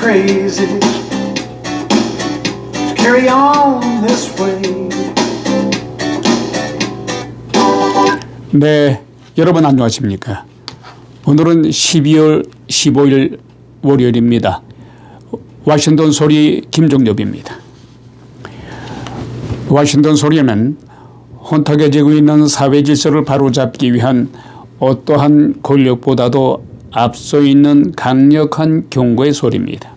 crazy to carry on this way. 네, 여러분 안녕하십니까? 오늘은 12월 15일 월요일입니다. 워싱턴 소리 김종엽입니다. 워싱턴 소리는 혼탁해지고 있는 사회 질서를 바로잡기 위한 어떠한 권력보다도 앞서 있는 강력한 경고의 소리입니다.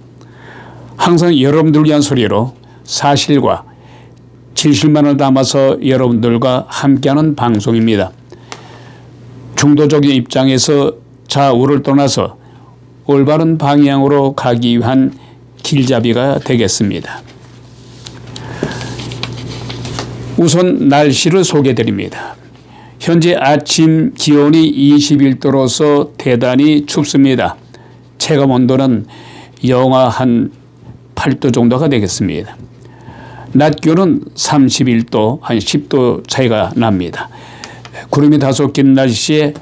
항상 여러분들 위한 소리로 사실과 진실만을 담아서 여러분들과 함께하는 방송입니다. 중도적인 입장에서 좌우를 떠나서 올바른 방향으로 가기 위한 길잡이가 되겠습니다. 우선 날씨를 소개해드립니다. 현재 아침 기온이 21도로서 대단히 춥습니다. 체감 온도는 영하 한 8도 정도가 되겠습니다. 낮 기온은 31도, 한 10도 차이가 납니다. 구름이 다소 낀 날씨에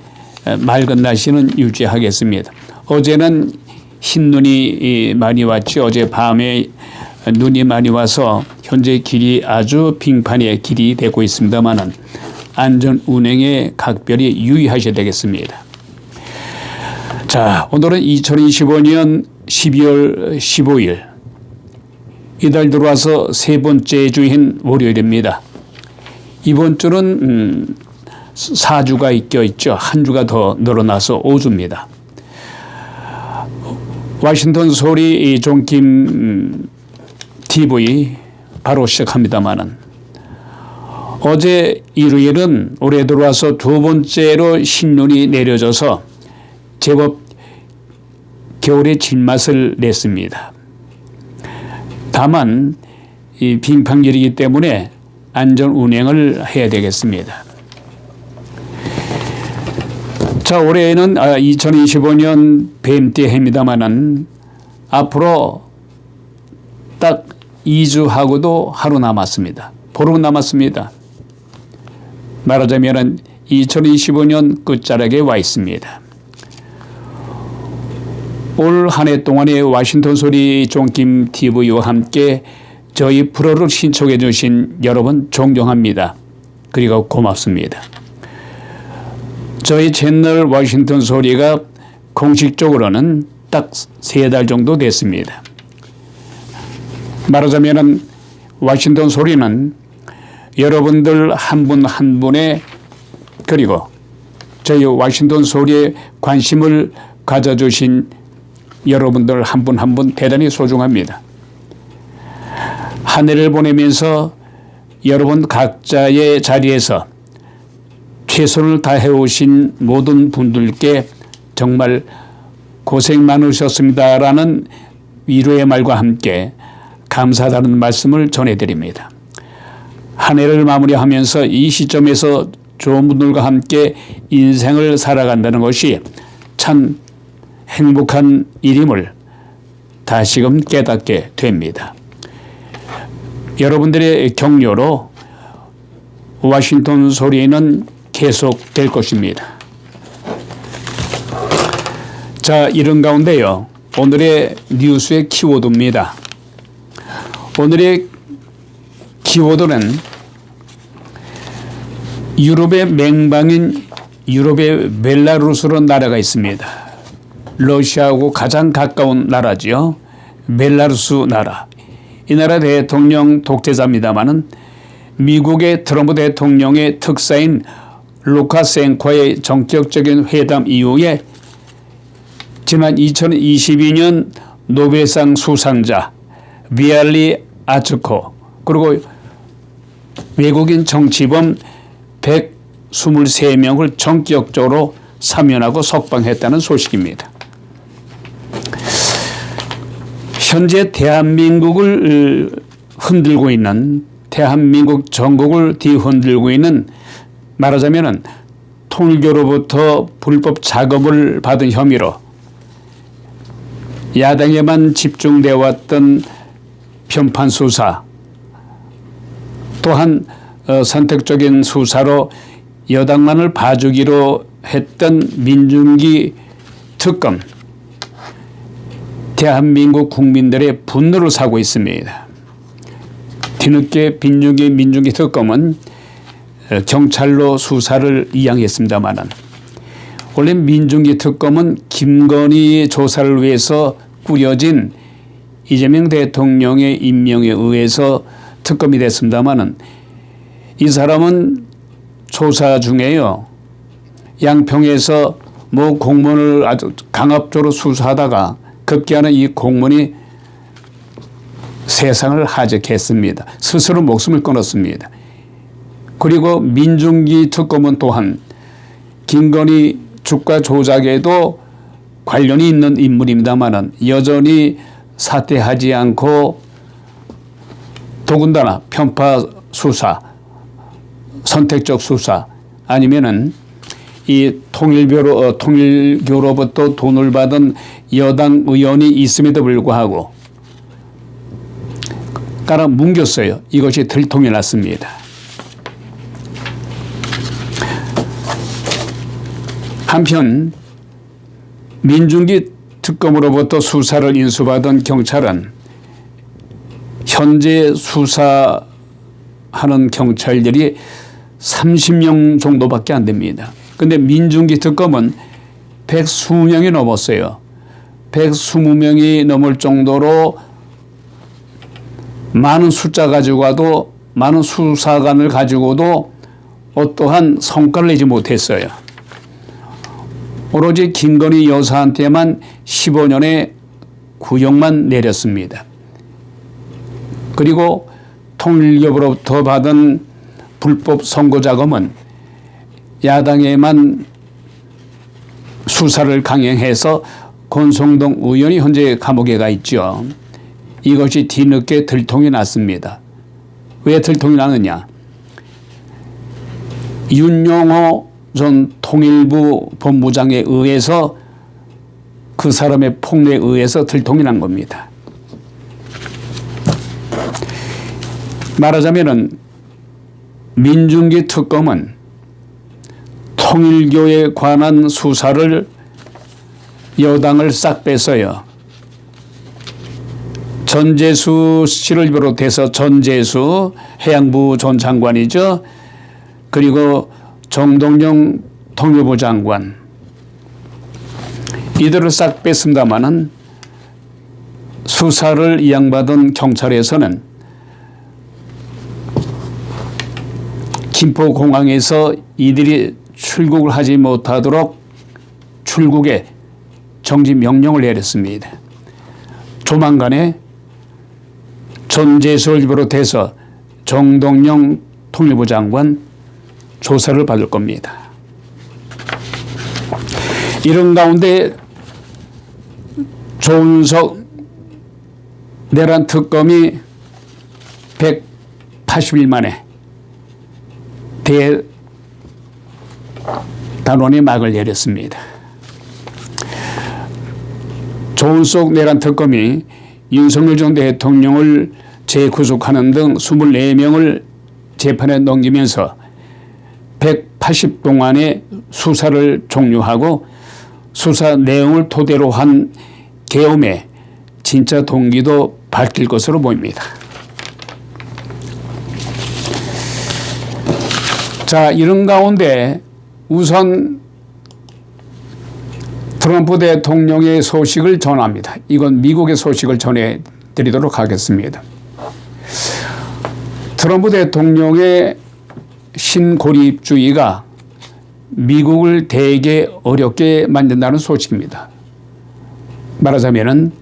맑은 날씨는 유지하겠습니다. 어제는 흰눈이 많이 왔죠. 어제 밤에 눈이 많이 와서 현재 길이 아주 빙판의 길이 되고 있습니다만은 안전 운행에 각별히 유의하셔야 되겠습니다. 자, 오늘은 2025년 12월 15일. 이달 들어와서 세 번째 주인 월요일입니다. 이번 주는 4주가 껴있죠. 한 주가 더 늘어나서 5주입니다. 워싱턴 소리 종김 TV 바로 시작합니다마는 어제 일요일은 올해 들어와서 두 번째로 신눈이 내려져서 제법 겨울의 진맛을 냈습니다. 다만 이 빙판길이기 때문에 안전 운행을 해야 되겠습니다. 자, 올해는 2025년 뱀띠 해입니다마는 앞으로 딱 2주하고도 하루 남았습니다. 보름 남았습니다. 말하자면 2025년 끝자락에 와 있습니다. 올 한 해 동안에 워싱턴 소리 종김 TV와 함께 저희 프로를 신청해 주신 여러분 존경합니다. 그리고 고맙습니다. 저희 채널 워싱턴 소리가 공식적으로는 딱 3달 정도 됐습니다. 말하자면 워싱턴 소리는 여러분들 한 분 한 분의 그리고 저희 워싱턴 소리에 관심을 가져주신 여러분들 한 분 한 분 대단히 소중합니다. 한 해를 보내면서 여러분 각자의 자리에서 최선을 다해오신 모든 분들께 정말 고생 많으셨습니다라는 위로의 말과 함께 감사하다는 말씀을 전해드립니다. 한 해를 마무리하면서 이 시점에서 좋은 분들과 함께 인생을 살아간다는 것이 참 행복한 일임을 다시금 깨닫게 됩니다. 여러분들의 격려로 워싱턴 소리는 계속될 것입니다. 자, 이런 가운데요. 오늘의 뉴스의 키워드입니다. 오늘의 키워드는 유럽의 맹방인 유럽의 벨라루스라는 나라가 있습니다. 러시아하고 가장 가까운 나라죠. 벨라루스 나라. 이 나라 대통령 독재자입니다마는 미국의 트럼프 대통령의 특사인 루카셴코의 전격적인 회담 이후에 지난 2022년 노벨상 수상자 비알리 아츠코 그리고 외국인 정치범 123명을 전격적으로 사면하고 석방했다는 소식입니다. 현재 대한민국을 흔들고 있는 대한민국 전국을 뒤흔들고 있는 말하자면 통일교로부터 불법 작업을 받은 혐의로 야당에만 집중되어 왔던 편판 수사 또한 선택적인 수사로 여당만을 봐주기로 했던 민중기 특검 대한민국 국민들의 분노를 사고 있습니다. 뒤늦게 민중기 특검은 경찰로 수사를 이양했습니다마는 원래 민중기 특검은 김건희 조사를 위해서 꾸려진 이재명 대통령의 임명에 의해서 특검이 됐습니다마는 이 사람은 조사 중에요. 양평에서 뭐 공무원을 아주 강압적으로 수사하다가 급기야는 이 공무원이 세상을 하직했습니다. 스스로 목숨을 끊었습니다. 그리고 민중기 특검은 또한 김건희 주가 조작에도 관련이 있는 인물입니다마는 여전히 사퇴하지 않고 더군다나 편파 수사, 선택적 수사 아니면은 이 통일교로부터 돈을 받은 여당 의원이 있음에도 불구하고 깔아 뭉겼어요. 이것이 들통이 났습니다. 한편 민중기 특검으로부터 수사를 인수받은 경찰은 현재 수사하는 경찰들이 30명 정도밖에 안 됩니다. 그런데 민중기 특검은 120명이 넘었어요. 120명이 넘을 정도로 많은 숫자 가지고 와도 많은 수사관을 가지고도 어떠한 성과를 내지 못했어요. 오로지 김건희 여사한테만 15년의 구형만 내렸습니다. 그리고 통일교로부터 받은 불법 선거 자금은 야당에만 수사를 강행해서 권성동 의원이 현재 감옥에 가 있죠. 이것이 뒤늦게 들통이 났습니다. 왜 들통이 나느냐? 윤용호 전 통일부 본부장에 의해서 그 사람의 폭로에 의해서 들통이 난 겁니다. 말하자면은 민중기 특검은 통일교에 관한 수사를 여당을 싹 뺐어요. 전재수 씨를 비롯해서 전재수 해양부 전 장관이죠. 그리고 정동영 통일부 장관 이들을 싹 뺐습니다마는 수사를 이양받은 경찰에서는 김포공항에서 이들이 출국을 하지 못하도록 출국에 정지 명령을 내렸습니다. 조만간에 전재수를 비롯해서 정동영 통일부 장관 조사를 받을 겁니다. 이런 가운데 조은석 내란 특검이 180일 만에 대단원의 막을 내렸습니다. 조은석 내란 특검이 윤석열 전 대통령을 재구속하는 등 24명을 재판에 넘기면서 180 동안의 수사를 종료하고 수사 내용을 토대로 한 계엄의 진짜 동기도 밝힐 것으로 보입니다. 자, 이런 가운데 우선 트럼프 대통령의 소식을 전합니다. 이건 미국의 소식을 전해드리도록 하겠습니다. 트럼프 대통령의 신고립주의가 미국을 되게 어렵게 만든다는 소식입니다. 말하자면은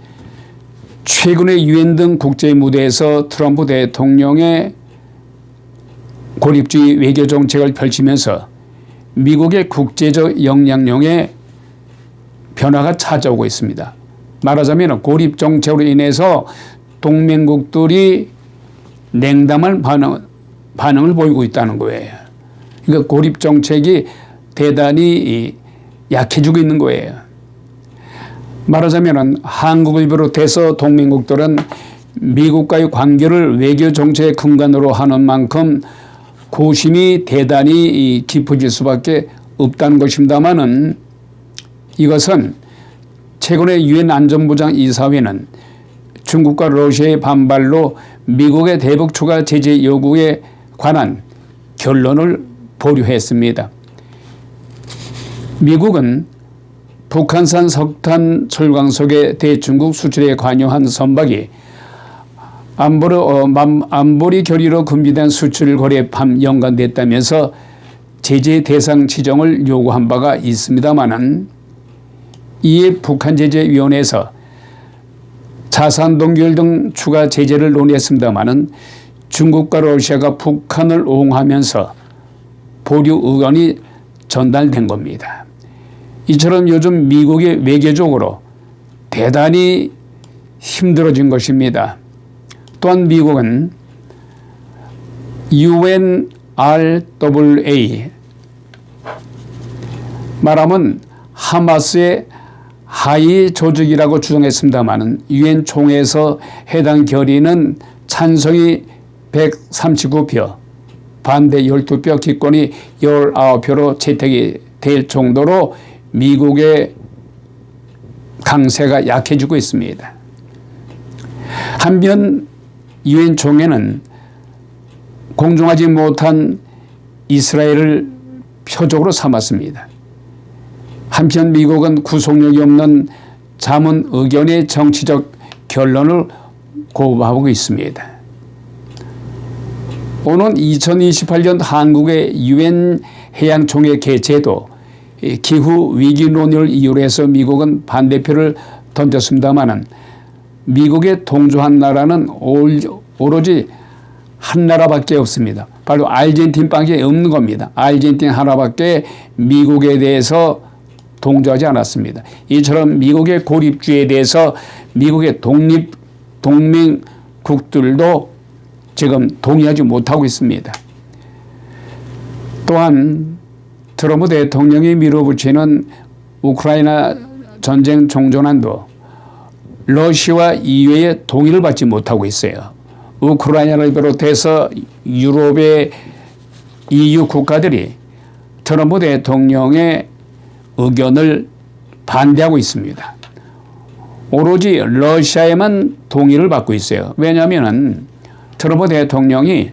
최근에 유엔 등 국제 무대에서 트럼프 대통령의 고립주의 외교 정책을 펼치면서 미국의 국제적 영향력에 변화가 찾아오고 있습니다. 말하자면 고립 정책으로 인해서 동맹국들이 냉담한 반응을 보이고 있다는 거예요. 그러니까 고립 정책이 대단히 약해지고 있는 거예요. 말하자면 한국을 비롯해서 동맹국들은 미국과의 관계를 외교 정책의 근간으로 하는 만큼 고심이 대단히 깊어질 수밖에 없다는 것입니다만은 이것은 최근에 유엔 안전보장 이사회는 중국과 러시아의 반발로 미국의 대북 추가 제재 요구에 관한 결론을 보류했습니다. 미국은 북한산 석탄 철광석의 대중국 수출에 관여한 선박이 안보리 결의로 금지된 수출 거래에 연관됐다면서 제재 대상 지정을 요구한 바가 있습니다마는 이에 북한제재위원회에서 자산 동결 등 추가 제재를 논의했습니다마는 중국과 러시아가 북한을 옹호하면서 보류 의견이 전달된 겁니다. 이처럼 요즘 미국이 외교적으로 대단히 힘들어진 것입니다. 또한 미국은 UNRWA 말하면 하마스의 하위 조직이라고 주장했습니다마는 유엔 총회에서 해당 결의는 찬성이 139표, 반대 12표, 기권이 19표로 채택이 될 정도로 미국의 강세가 약해지고 있습니다. 한편 유엔 총회는 공정하지 못한 이스라엘을 표적으로 삼았습니다. 한편 미국은 구속력이 없는 자문 의견의 정치적 결론을 고발하고 있습니다. 오는 2028년 한국의 유엔 해양총회 개최도 기후 위기 논의를 이유로 해서 미국은 반대표를 던졌습니다마는 미국에 동조한 나라는 오로지 한 나라밖에 없습니다. 바로 아르헨틴밖에 없는 겁니다. 아르헨틴 하나밖에 미국에 대해서 동조하지 않았습니다. 이처럼 미국의 고립주의에 대해서 미국의 독립 동맹국들도 지금 동의하지 못하고 있습니다. 또한 트럼프 대통령이 밀어붙이는 우크라이나 전쟁 종전안도 러시아와 EU의 동의를 받지 못하고 있어요. 우크라이나를 비롯해서 유럽의 EU 국가들이 트럼프 대통령의 의견을 반대하고 있습니다. 오로지 러시아에만 동의를 받고 있어요. 왜냐하면 트럼프 대통령이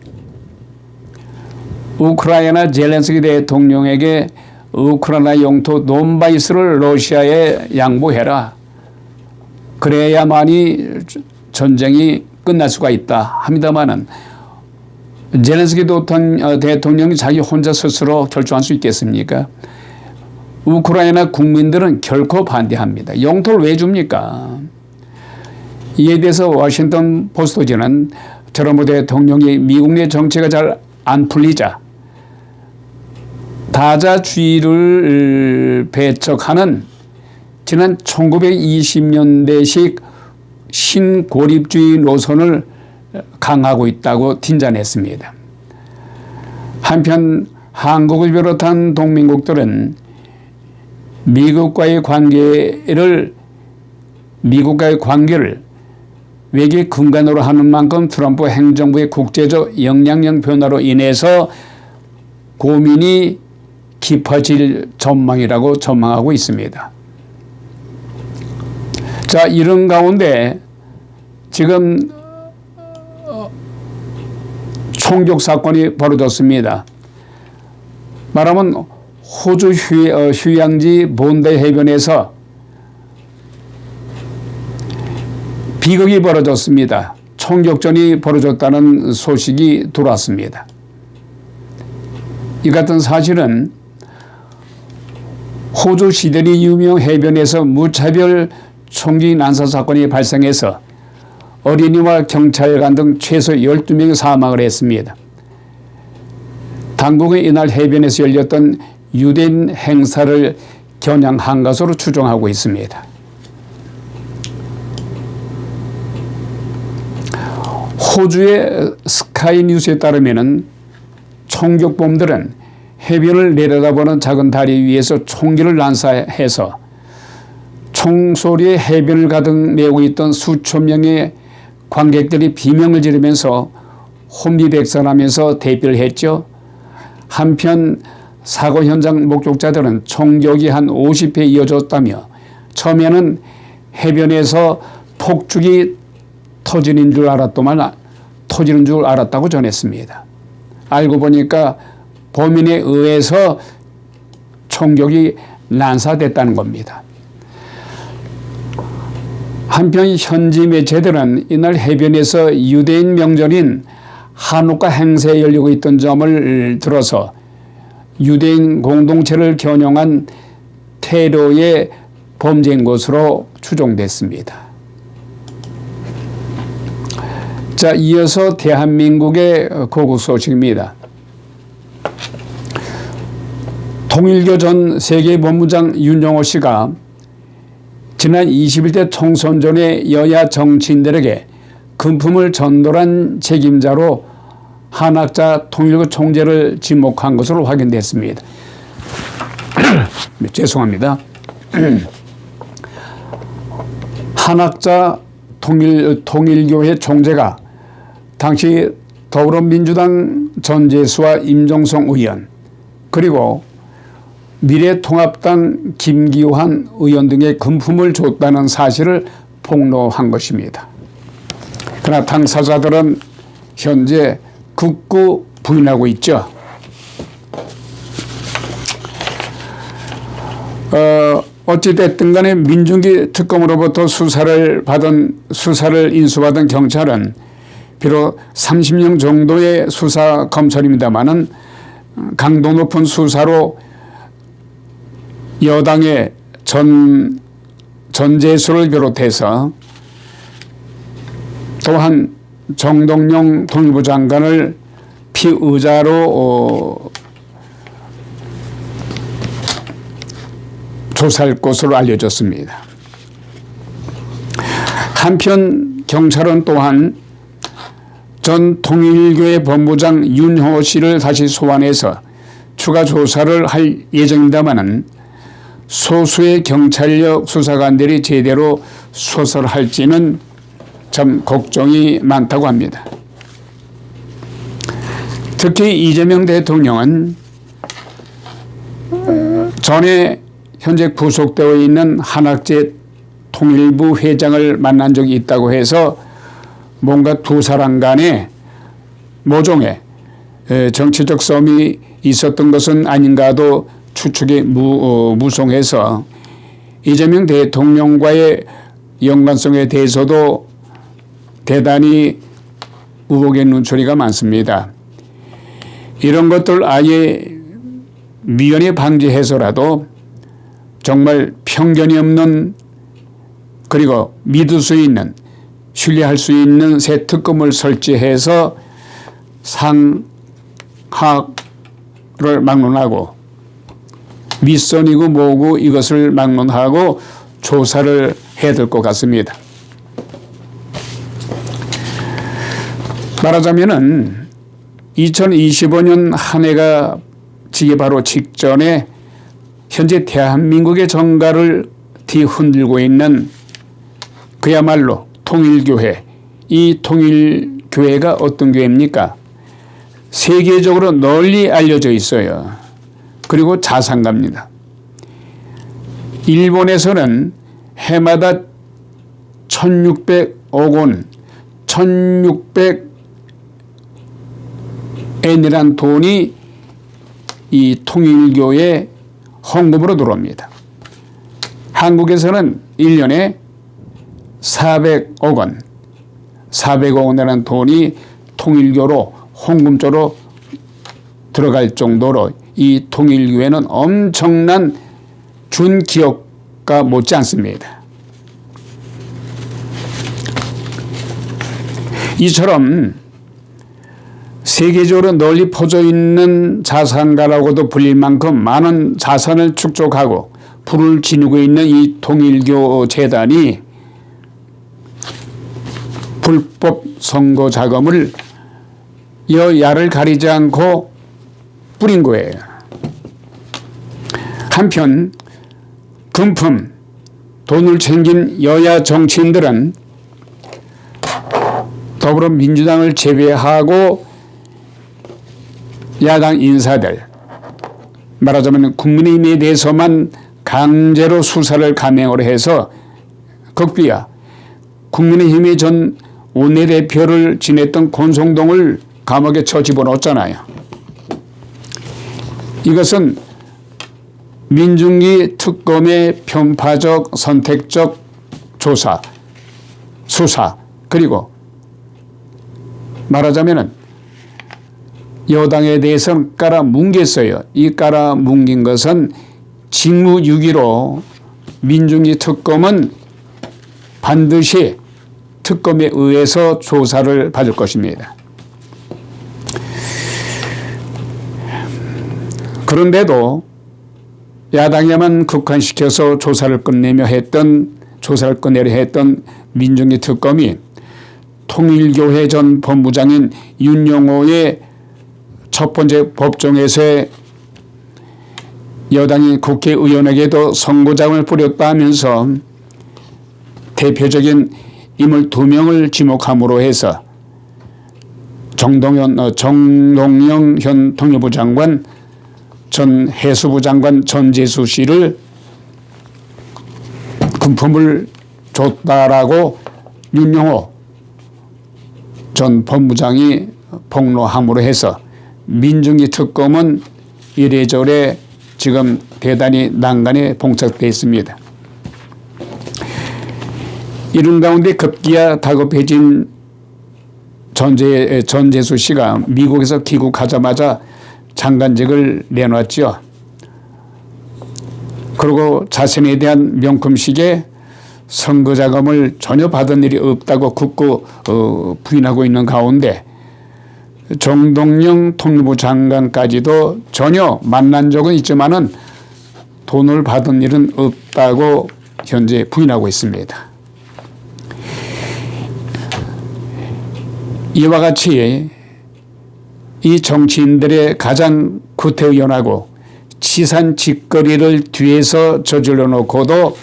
우크라이나 젤렌스키 대통령에게 우크라이나 영토 돈바스를 러시아에 양보해라. 그래야만이 전쟁이 끝날 수가 있다 합니다마는 젤렌스키 대통령이 자기 혼자 스스로 결정할 수 있겠습니까? 우크라이나 국민들은 결코 반대합니다. 영토를 왜 줍니까? 이에 대해서 워싱턴 포스트지는 트럼프 대통령이 미국 내 정치가 잘 안 풀리자 다자주의를 배척하는 지난 1920년대식 신고립주의 노선을 강하고 있다고 틴잔했습니다. 한편 한국을 비롯한 동맹국들은 미국과의 관계를 외교 근간으로 하는 만큼 트럼프 행정부의 국제적 영향력 변화로 인해서 고민이 깊어질 전망이라고 전망하고 있습니다. 자, 이런 가운데 지금 총격 사건이 벌어졌습니다. 말하면 호주 휴양지 본대 해변에서 비극이 벌어졌습니다. 총격전이 벌어졌다는 소식이 들어왔습니다. 이 같은 사실은 호주 시드니 유명 해변에서 무차별 총기 난사 사건이 발생해서 어린이와 경찰관 등 최소 12명이 사망을 했습니다. 당국은 이날 해변에서 열렸던 유대인 행사를 겨냥한 것으로 추정하고 있습니다. 호주의 스카이 뉴스에 따르면 총격범들은 해변을 내려다보는 작은 다리 위에서 총기를 난사해서 총소리에 해변을 가득 메우고 있던 수천 명의 관객들이 비명을 지르면서 혼비백산하면서 대피를 했죠. 한편 사고 현장 목격자들은 총격이 한 50회 이어졌다며 처음에는 해변에서 폭죽이 터지는 줄 알았다고 전했습니다. 알고 보니까 범인에 의해서 총격이 난사됐다는 겁니다. 한편 현지 매체들은 이날 해변에서 유대인 명절인 한우카 행사에 열리고 있던 점을 들어서 유대인 공동체를 겨냥한 테러의 범죄인 것으로 추정됐습니다. 자, 이어서 대한민국의 거국 소식입니다. 통일교 전 세계본부장 윤영호 씨가 지난 21대 총선 전에 여야 정치인들에게 금품을 전달한 책임자로 한학자 통일교 총재를 지목한 것으로 확인됐습니다. 죄송합니다. 한학자 통일교회 총재가 당시 더불어민주당 전재수와 임종성 의원 그리고 미래통합당 김기환 의원 등의 금품을 줬다는 사실을 폭로한 것입니다. 그러나 당사자들은 현재 극구 부인하고 있죠. 어찌됐든 간에 민중기 특검으로부터 수사를 인수받은 경찰은 비록 30명 정도의 수사 검찰입니다마는 강도 높은 수사로 여당의 전재수를 비롯해서 또한 정동영 통일부 장관을 피의자로 조사할 것으로 알려졌습니다. 한편 경찰은 또한 전 통일교회 본부장 윤형호 씨를 다시 소환해서 추가 조사를 할 예정입니다마는 소수의 경찰력 수사관들이 제대로 수사를 할지는 참 걱정이 많다고 합니다. 특히 이재명 대통령은 전에 현재 구속되어 있는 한학재 통일부 회장을 만난 적이 있다고 해서 뭔가 두 사람 간에 모종의 정치적 싸움이 있었던 것은 아닌가도 추측이 무성해서 이재명 대통령과의 연관성에 대해서도 대단히 의혹의 눈초리가 많습니다. 이런 것들 아예 미연에 방지해서라도 정말 편견이 없는 그리고 믿을 수 있는 신뢰할 수 있는 새 특검을 설치해서 상학을 막론하고 윗선이고 뭐고 이것을 막론하고 조사를 해야 될 것 같습니다. 말하자면은 2025년 한 해가 지기 바로 직전에 현재 대한민국의 정가를 뒤흔들고 있는 그야말로 통일교회. 이 통일교회가 어떤 교회입니까? 세계적으로 널리 알려져 있어요. 그리고 자산가입니다. 일본에서는 해마다 1600억 원, 1600엔이란 돈이 이 통일교회 헌금으로 들어옵니다. 한국에서는 1년에 400억 원, 400억 원이라는 돈이 통일교로 헌금조로 들어갈 정도로 이 통일교회는 엄청난 준기업가 못지 않습니다. 이처럼 세계적으로 널리 퍼져 있는 자산가라고도 불릴 만큼 많은 자산을 축적하고 불을 지니고 있는 이 통일교 재단이 불법 선거 자금을 여야를 가리지 않고 뿌린 거예요. 한편 금품, 돈을 챙긴 여야 정치인들은 더불어민주당을 제외하고 야당 인사들, 말하자면 국민의힘에 대해서만 강제로 수사를 감행을 해서 극비야 국민의힘의 전 원내대표를 지냈던 권성동을 감옥에 집어넣었잖아요. 이것은 민중기 특검의 편파적 선택적 조사, 수사, 그리고 말하자면은 여당에 대해서는 깔아뭉갰어요. 이 깔아뭉긴 것은 직무유기로 민중기 특검은 반드시 특검에 의해서 조사를 받을 것입니다. 그런데도 야당에만 국한시켜서 조사를 끝내려 했던 민중기 특검이 통일교회 전 법무장인 윤영호의 첫 번째 법정에서의 여당이 국회의원에게도 선고장을 뿌렸다 하면서 대표적인 인물 2명을 지목함으로 해서 정동영 현 통일부 장관, 전 해수부 장관 전재수 씨를 금품을 줬다라고 윤영호 전 법무장이 폭로함으로 해서 민중기 특검은 이래저래 지금 대단히 난간에 봉착되어 있습니다. 이런 가운데 급기야 다급해진 전재수 씨가 미국에서 귀국하자마자 장관직을 내놨죠. 그리고 자신에 대한 명품식에 선거자금을 전혀 받은 일이 없다고 굳고 부인하고 있는 가운데 정동영 통일부 장관까지도 전혀 만난 적은 있지만은 돈을 받은 일은 없다고 현재 부인하고 있습니다. 이와 같이 이 정치인들의 가장 구태의연하고 치산 짓거리를 뒤에서 저질러 놓고도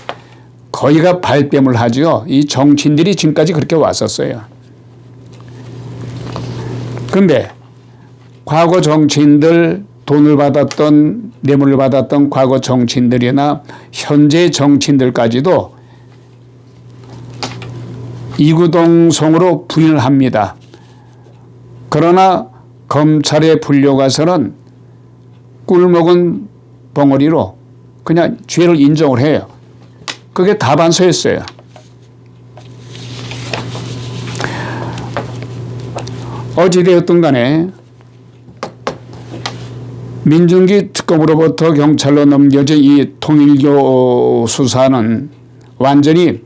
거의가 발뺌을 하죠. 이 정치인들이 지금까지 그렇게 왔었어요. 그런데 과거 정치인들, 돈을 받았던, 뇌물을 받았던 과거 정치인들이나 현재 정치인들까지도 이구동성으로 부인을 합니다. 그러나 검찰에 불려가서는 꿀먹은 벙어리로 그냥 죄를 인정을 해요. 그게 다반서였어요. 어찌되었든 간에 민중기 특검으로부터 경찰로 넘겨진 이 통일교 수사는 완전히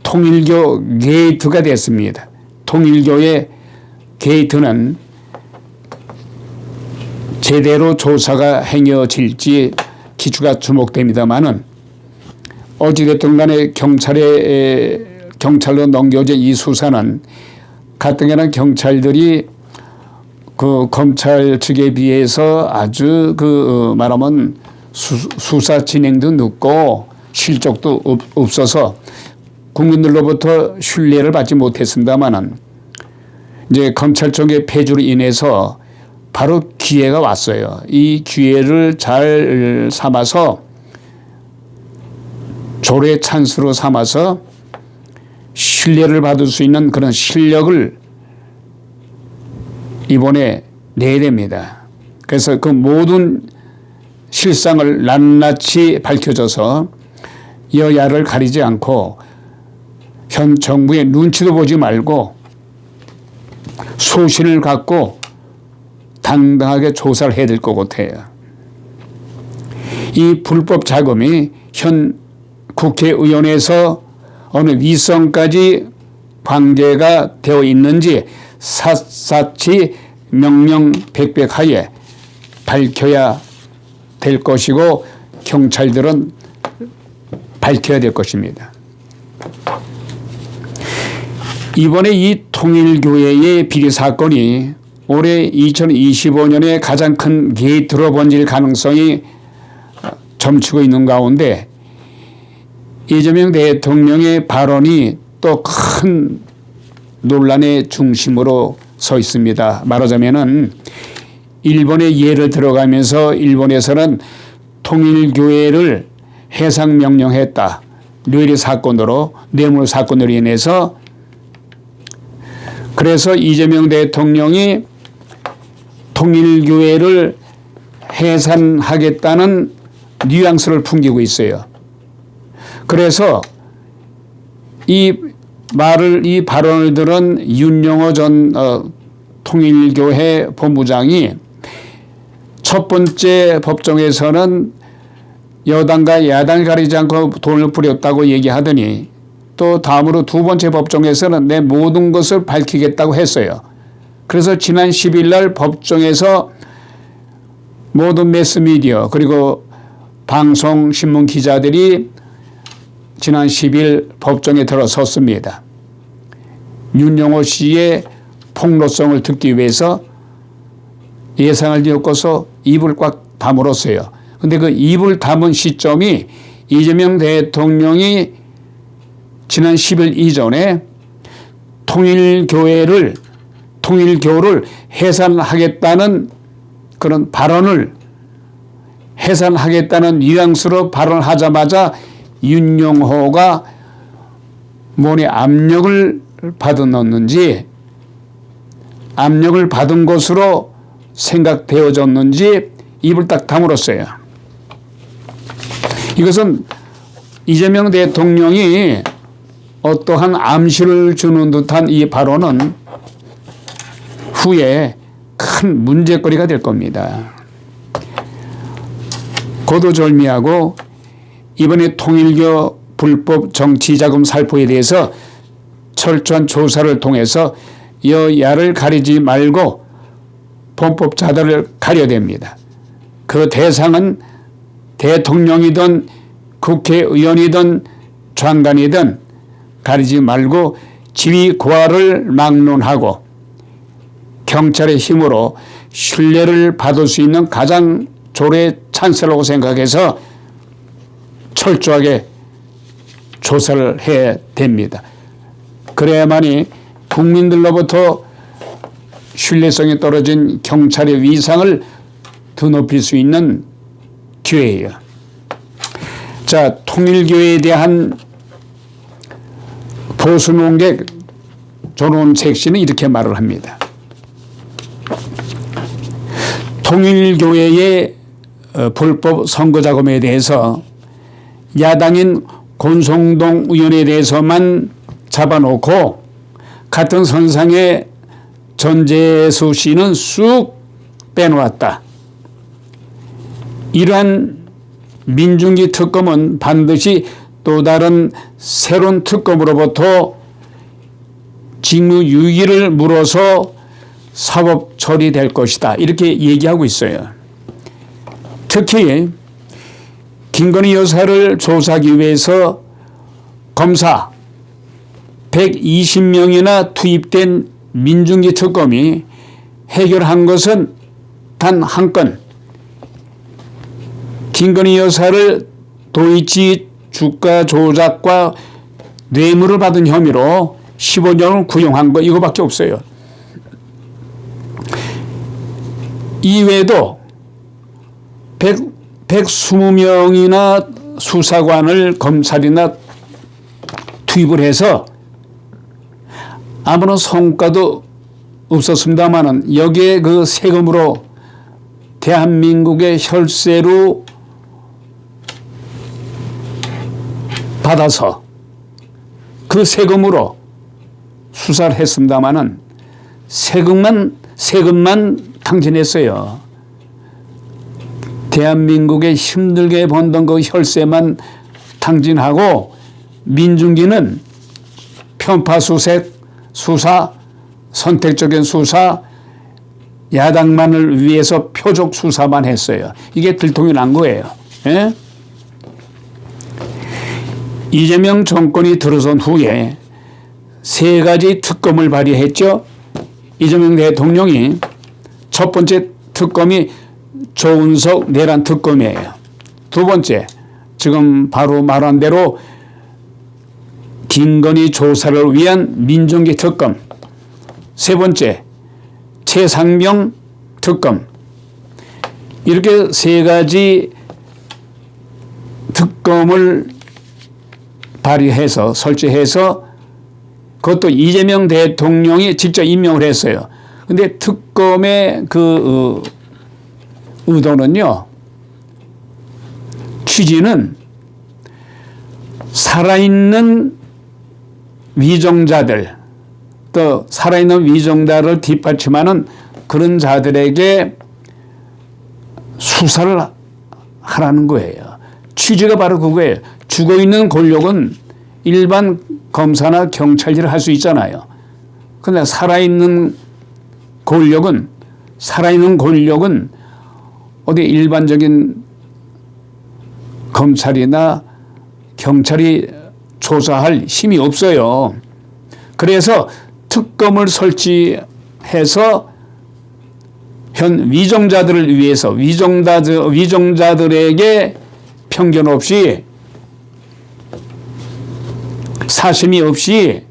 통일교 게이트가 됐습니다. 통일교의 게이트는 제대로 조사가 행해질지 기추가 주목됩니다마는 어찌됐든 간에 경찰로 넘겨진 이 수사는 가뜩이나 경찰들이 그 검찰 측에 비해서 아주 말하면 수사 진행도 늦고 실적도 없어서 국민들로부터 신뢰를 받지 못했습니다마는 이제 검찰 쪽의 폐주로 인해서 바로 기회가 왔어요. 이 기회를 잘 삼아서 조례 찬스로 삼아서 신뢰를 받을 수 있는 그런 실력을 이번에 내야 됩니다. 그래서 그 모든 실상을 낱낱이 밝혀져서 여야를 가리지 않고 현 정부의 눈치도 보지 말고 소신을 갖고 당당하게 조사를 해야 될 것 같아요. 이 불법 자금이 현 국회의원에서 어느 위성까지 관계가 되어 있는지 샅샅이 명명백백하게 밝혀야 될 것이고 경찰들은 밝혀야 될 것입니다. 이번에 이 통일교회의 비리 사건이 올해 2025년에 가장 큰 게이트로 번질 가능성이 점치고 있는 가운데 이재명 대통령의 발언이 또 큰 논란의 중심으로 서 있습니다. 말하자면은 일본의 예를 들어가면서 일본에서는 통일교회를 해상 명령했다. 뇌리 사건으로, 뇌물 사건으로 인해서, 그래서 이재명 대통령이 통일교회를 해산하겠다는 뉘앙스를 풍기고 있어요. 그래서 이 발언을 들은 윤영호 전 통일교회 본부장이 첫 번째 법정에서는 여당과 야당을 가리지 않고 돈을 뿌렸다고 얘기하더니 또 다음으로 두 번째 법정에서는 내 모든 것을 밝히겠다고 했어요. 그래서 지난 10일 날 법정에서 모든 매스미디어 그리고 방송, 신문 기자들이 지난 10일 법정에 들어섰습니다. 윤영호 씨의 폭로성을 듣기 위해서 예상을 뒤엎고서 입을 꽉 다물었어요. 근데 그 입을 다문 시점이 이재명 대통령이 지난 10일 이전에 통일교를 해산하겠다는 그런 발언을 해산하겠다는 뉘앙스로 발언하자마자 윤영호가 몸에 압력을 받았는지 압력을 받은 것으로 생각되어졌는지 입을 딱 다물었어요. 이것은 이재명 대통령이 어떠한 암시를 주는 듯한 이 발언은 후에 큰 문제거리가 될 겁니다. 고도절미하고 이번에 통일교 불법 정치자금 살포에 대해서 철저한 조사를 통해서 여야를 가리지 말고 범법자들을 가려야 됩니다. 그 대상은 대통령이든 국회의원이든 장관이든 가리지 말고 지위 고하를 막론하고 경찰의 힘으로 신뢰를 받을 수 있는 가장 조례 찬스라고 생각해서 철저하게 조사를 해야 됩니다. 그래야만이 국민들로부터 신뢰성이 떨어진 경찰의 위상을 드높일 수 있는 기회예요. 자, 통일교회에 대한 보수논객 조론책 씨는 이렇게 말을 합니다. 통일교회의 불법 선거자금에 대해서 야당인 권성동 의원에 대해서만 잡아놓고 같은 선상에 전재수 씨는 쑥 빼놓았다. 이러한 민중기 특검은 반드시 또 다른 새로운 특검으로부터 직무유기를 물어서 사법 처리될 것이다. 이렇게 얘기하고 있어요. 특히 김건희 여사를 조사하기 위해서 검사 120명이나 투입된 민중기 특검이 해결한 것은 단 한 건. 김건희 여사를 도이치 주가 조작과 뇌물을 받은 혐의로 15년을 구형한 거 이거밖에 없어요. 이외에도 120명이나 수사관을 검찰이나 투입을 해서 아무런 성과도 없었습니다만은 여기에 그 세금으로 대한민국의 혈세로 받아서 그 세금으로 수사를 했습니다만은 세금만 탕진했어요. 대한민국에 힘들게 번던 그 혈세만 탕진하고 민중기는 편파수색 수사, 선택적인 수사, 야당만을 위해서 표적 수사만 했어요. 이게 들통이 난 거예요. 예? 이재명 정권이 들어선 후에 세 가지 특검을 발의했죠. 이재명 대통령이 첫 번째 특검이 조은석 내란 특검이에요. 두 번째, 지금 바로 말한 대로 김건희 조사를 위한 민중기 특검. 세 번째, 최상병 특검. 이렇게 세 가지 특검을 발의해서 설치해서 그것도 이재명 대통령이 직접 임명을 했어요. 근데 특검의 그 의도는요, 취지는 살아있는 위정자들, 또 살아있는 위정자를 뒷받침하는 그런 자들에게 수사를 하라는 거예요. 취지가 바로 그거예요. 죽어있는 권력은 일반 검사나 경찰들이 할 수 있잖아요. 그런데 살아있는 권력은 어디 일반적인 검찰이나 경찰이 조사할 힘이 없어요. 그래서 특검을 설치해서 현 위정자들을 위해서 위정자들에게 편견 없이 사심이 없이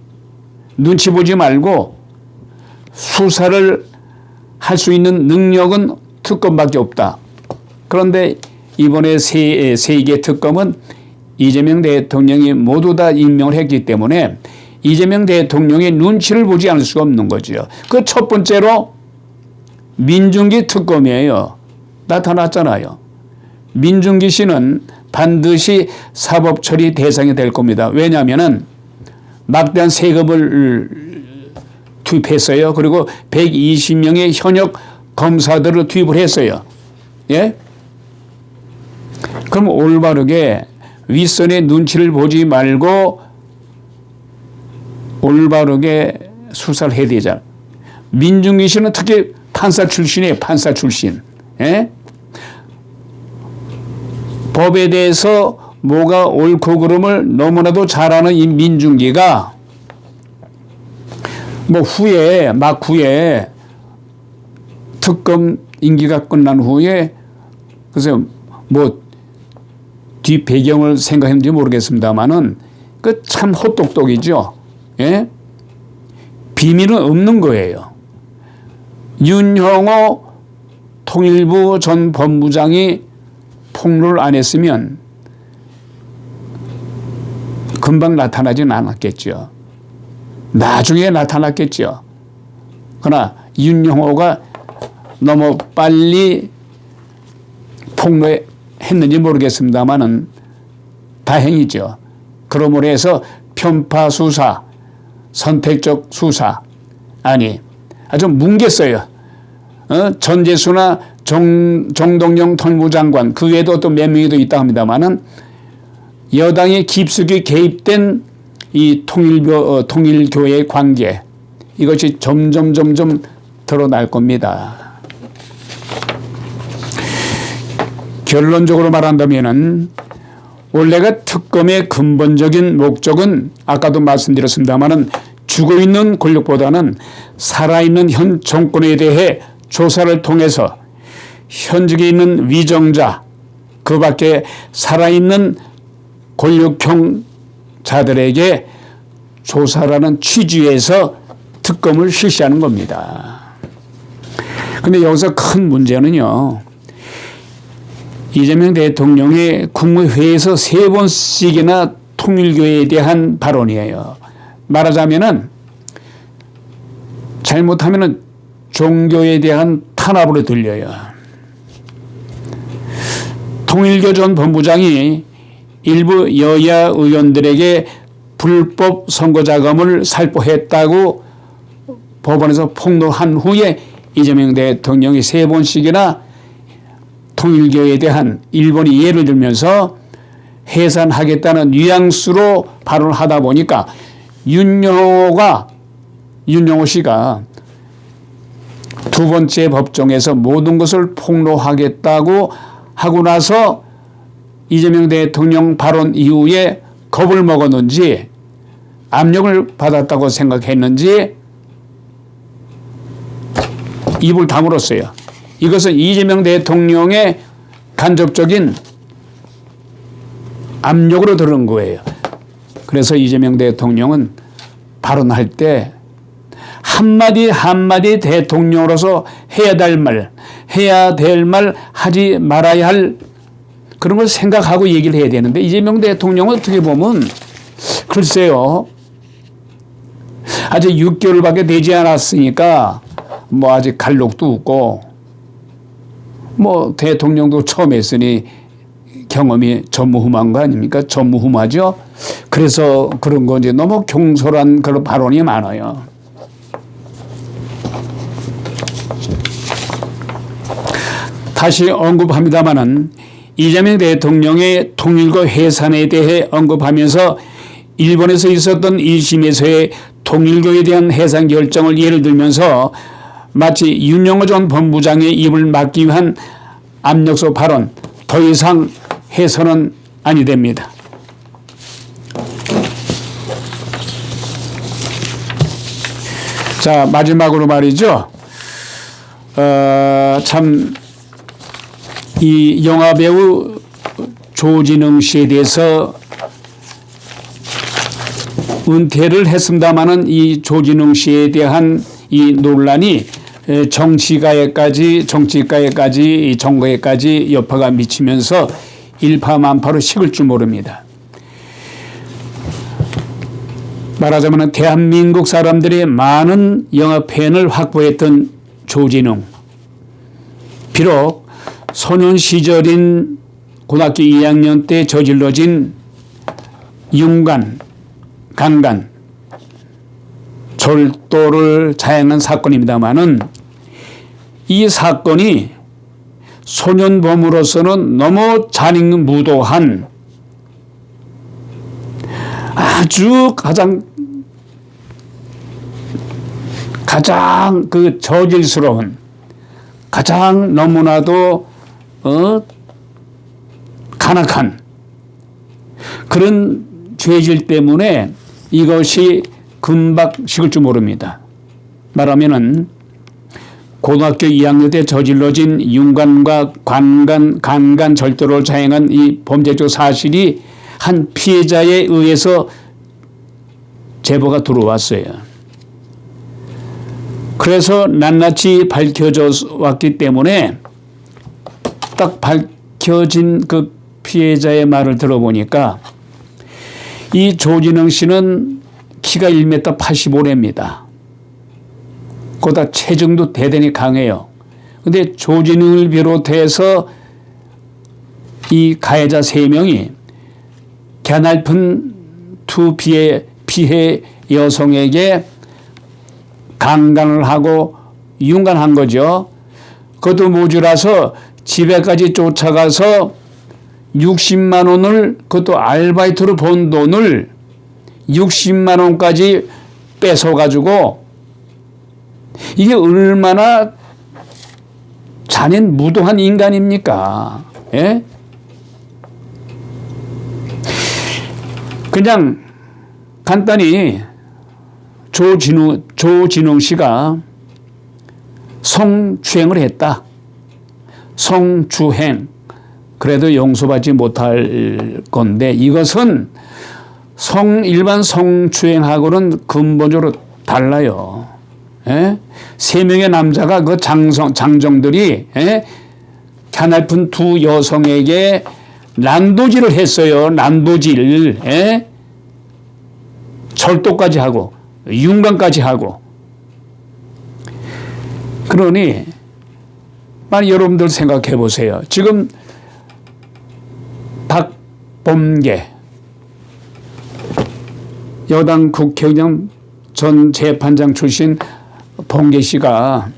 눈치 보지 말고 수사를 할 수 있는 능력은 특검밖에 없다. 그런데 이번에 세 개 특검은 이재명 대통령이 모두 다 임명을 했기 때문에 이재명 대통령의 눈치를 보지 않을 수가 없는 거죠. 그 첫 번째로 민중기 특검이에요. 나타났잖아요. 민중기 씨는 반드시 사법 처리 대상이 될 겁니다. 왜냐하면은 막대한 세금을 투입했어요. 그리고 120명의 현역 검사들을 투입을 했어요. 예? 그럼 올바르게 윗선의 눈치를 보지 말고 올바르게 수사를 해야 되잖아. 민중기 씨는 특히 판사 출신이에요. 판사 출신. 예? 법에 대해서 뭐가 옳고 그름을 너무나도 잘 아는 이 민중기가 막 후에 특검 임기가 끝난 후에 그래서 뒤 배경을 생각했는지 모르겠습니다만은 그 참 헛똑똑이죠. 예? 비밀은 없는 거예요. 윤형호 통일부 전 법무장이 폭로를 안 했으면 금방 나타나지는 않았겠죠. 나중에 나타났겠죠. 그러나 윤형호가 너무 빨리 폭로했는지 모르겠습니다만은 다행이죠. 그러므로 해서 편파 수사, 선택적 수사, 아주 뭉갰어요. 전재수나 정동영 통일부 장관, 그 외에도 또 몇 명이 더 있다 합니다만은 여당이 깊숙이 개입된 이 통일교의 관계, 이것이 점점 드러날 겁니다. 결론적으로 말한다면은 원래가 특검의 근본적인 목적은 아까도 말씀드렸습니다만은 죽어있는 권력보다는 살아있는 현 정권에 대해 조사를 통해서 현직에 있는 위정자, 그 밖에 살아있는 권력형 자들에게 조사라는 취지에서 특검을 실시하는 겁니다. 그런데 여기서 큰 문제는요, 이재명 대통령이 국무회의에서 3번씩이나 통일교에 대한 발언이에요. 말하자면은 잘못하면은 종교에 대한 탄압으로 들려요. 통일교 전 본부장이 일부 여야 의원들에게 불법 선거 자금을 살포했다고 법원에서 폭로한 후에 이재명 대통령이 3번씩이나 통일교에 대한 일본이 예를 들면서 해산하겠다는 뉘앙스로 발언을 하다 보니까 윤영호 씨가 두 번째 법정에서 모든 것을 폭로하겠다고 하고 나서 이재명 대통령 발언 이후에 겁을 먹었는지 압력을 받았다고 생각했는지 입을 다물었어요. 이것은 이재명 대통령의 간접적인 압력으로 들은 거예요. 그래서 이재명 대통령은 발언할 때 한마디 대통령으로서 해야 될 말, 하지 말아야 할 그런 걸 생각하고 얘기를 해야 되는데 이재명 대통령은 어떻게 보면 글쎄요. 아직 6개월밖에 되지 않았으니까 뭐 아직 갈록도 없고 뭐 대통령도 처음 했으니 경험이 전무후무한 거 아닙니까? 전무후무하죠. 그래서 그런 건지 너무 경솔한 그런 발언이 많아요. 다시 언급합니다마는 이재명 대통령의 통일과 해산에 대해 언급하면서 일본에서 있었던 1심에서의 통일교에 대한 해산 결정을 예를 들면서 마치 윤영호 전 본부장의 입을 막기 위한 압력소 발언, 더 이상 해서는 아니 됩니다. 자, 마지막으로 말이죠. 참 이 영화배우 조진웅 씨에 대해서 은퇴를 했습니다마는 이 조진웅 씨에 대한 이 논란이 정치가에까지 정거에까지 여파가 미치면서 일파만파로 식을 줄 모릅니다. 말하자면 대한민국 사람들이 많은 영화 팬을 확보했던 조진웅. 비록 소년 시절인 고등학교 2학년 때 저질러진 윤관, 강간, 절도를 자행한 사건입니다마는 이 사건이 소년범으로서는 너무 잔인무도한 아주 가장 그 저질스러운 가장 너무나도 간악한 그런 죄질 때문에 이것이 금방 식을 줄 모릅니다. 말하면은 고등학교 2학년 때 저질러진 윤관과 강간 절도를 자행한 이 범죄적 사실이 한 피해자에 의해서 제보가 들어왔어요. 그래서 낱낱이 밝혀져 왔기 때문에 딱 밝혀진 그 피해자의 말을 들어보니까 이 조진웅 씨는 키가 1m 85입니다. 거기다 체중도 대단히 강해요. 근데 조진웅을 비롯해서 이 가해자 3명이 갸날픈 두 피해 여성에게 강간을 하고 윤관한 거죠. 그것도 모자라서 집에까지 쫓아가서 60만 원을 그것도 아르바이트로 번 돈을 60만 원까지 뺏어가지고 이게 얼마나 잔인무도한 인간입니까? 예? 그냥 간단히 조진웅 씨가 성추행을 했다. 성추행. 그래도 용서받지 못할 건데 이것은 일반 성추행하고는 근본적으로 달라요. 예? 3명의 남자가 그 장정들이 갸날픈 두 여성에게 난도질을 했어요. 난도질. 예? 절도까지 하고 윤관까지 하고. 그러니 만약 여러분들 생각해 보세요. 지금 박범계 여당 국회의장 전 재판장 출신 범계 씨가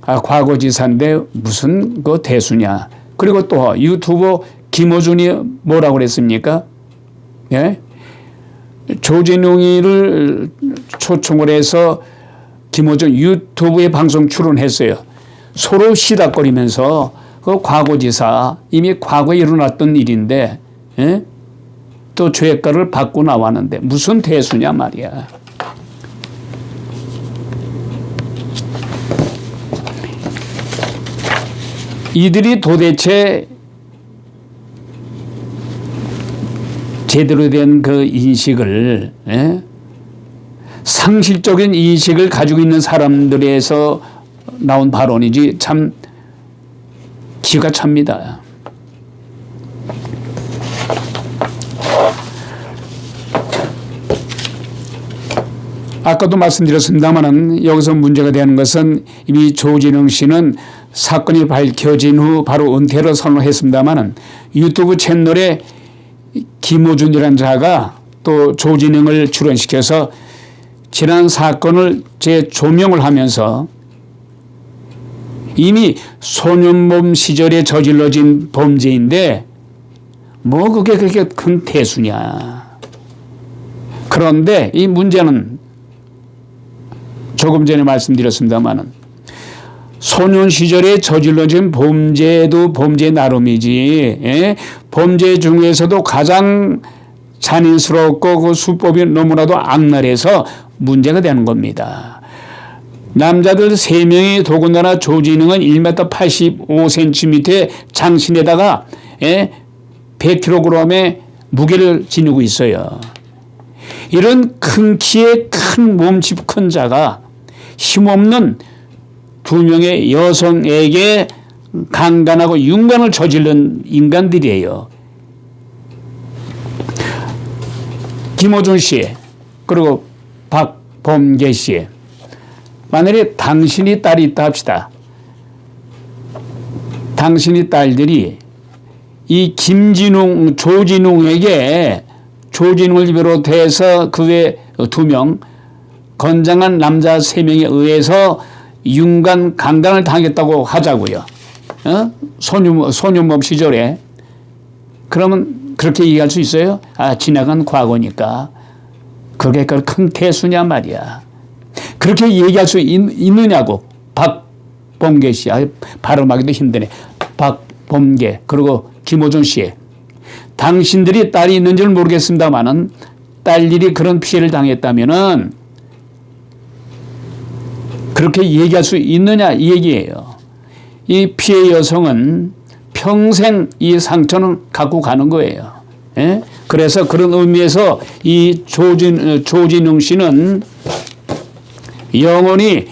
과거지사인데 무슨 그 대수냐. 그리고 또 유튜버 김어준이 뭐라고 그랬습니까? 예? 조진웅이를 초청을 해서 김어준 유튜브에 방송 출연했어요. 서로 시닥거리면서 그 과거지사 이미 과거에 일어났던 일인데 예? 또 죄가를 받고 나왔는데 무슨 대수냐 말이야. 이들이 도대체 제대로 된 그 인식을 상식적인 인식을 가지고 있는 사람들에서 나온 발언이지 참 기가 찹니다. 아까도 말씀드렸습니다마는 여기서 문제가 되는 것은 이미 조진웅 씨는 사건이 밝혀진 후 바로 은퇴를 선언했습니다마는 유튜브 채널에 김호준이라는 자가 또 조진웅을 출연시켜서 지난 사건을 재조명을 하면서 이미 소년범 시절에 저질러진 범죄인데 뭐 그게 그렇게 큰 태수냐. 그런데 이 문제는 조금 전에 말씀드렸습니다마는 소년 시절에 저질러진 범죄도 범죄 나름이지, 예? 범죄 중에서도 가장 잔인스럽고 그 수법이 너무나도 악랄해서 문제가 되는 겁니다. 남자들 3명이 더군다나 조진웅은 1m 85cm의 장신에다가 100kg의 무게를 지니고 있어요. 이런 큰 키에 큰 몸집 큰 자가 힘없는 2명의 여성에게 강간하고 윤곽을 저지른 인간들이에요. 김호준 씨 그리고 박범계 씨, 만약에 당신이 딸이 있다 합시다. 당신이 딸들이 이 김진웅, 조진웅에게 조진웅을 비롯해서 그 외 2명 건장한 남자 3명에 의해서 윤곽 강간을 당했다고 하자고요. 소년범 시절에. 그러면 그렇게 얘기할 수 있어요? 아, 지나간 과거니까. 그게 큰 태수냐 말이야. 그렇게 얘기할 수 있느냐고. 박범계 씨. 발음하기도 힘드네. 박범계 그리고 김호준 씨. 당신들이 딸이 있는지는 모르겠습니다만은 딸들이 그런 피해를 당했다면은 그렇게 얘기할 수 있느냐 이 얘기예요. 이 피해 여성은 평생 이 상처는 갖고 가는 거예요. 예? 그래서 그런 의미에서 이 조진웅 씨는 영원히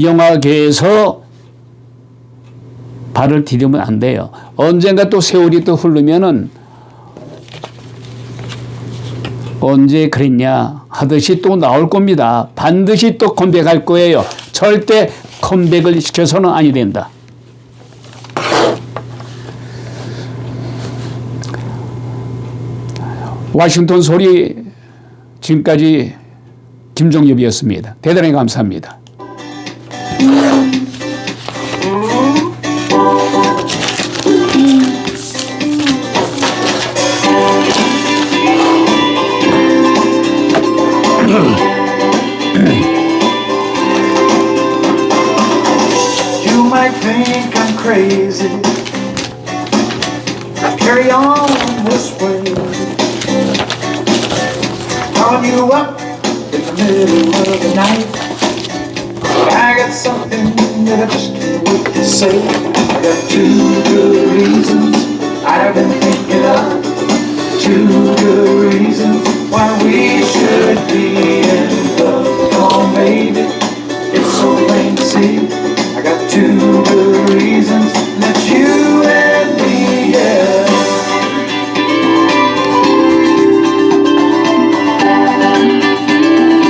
영화계에서 발을 디디면 안 돼요. 언젠가 또 세월이 또 흐르면은 언제 그랬냐 하듯이 또 나올 겁니다. 반드시 또 컴백할 거예요. 절대 컴백을 시켜서는 아니 된다. 워싱턴 소리 지금까지 김종엽이었습니다. 대단히 감사합니다. You might think I'm crazy. Carry on this way. Calling you up in the middle of the night. I got something that I just can't wait to say. I got 2 good reasons I've been thinking of. 2 good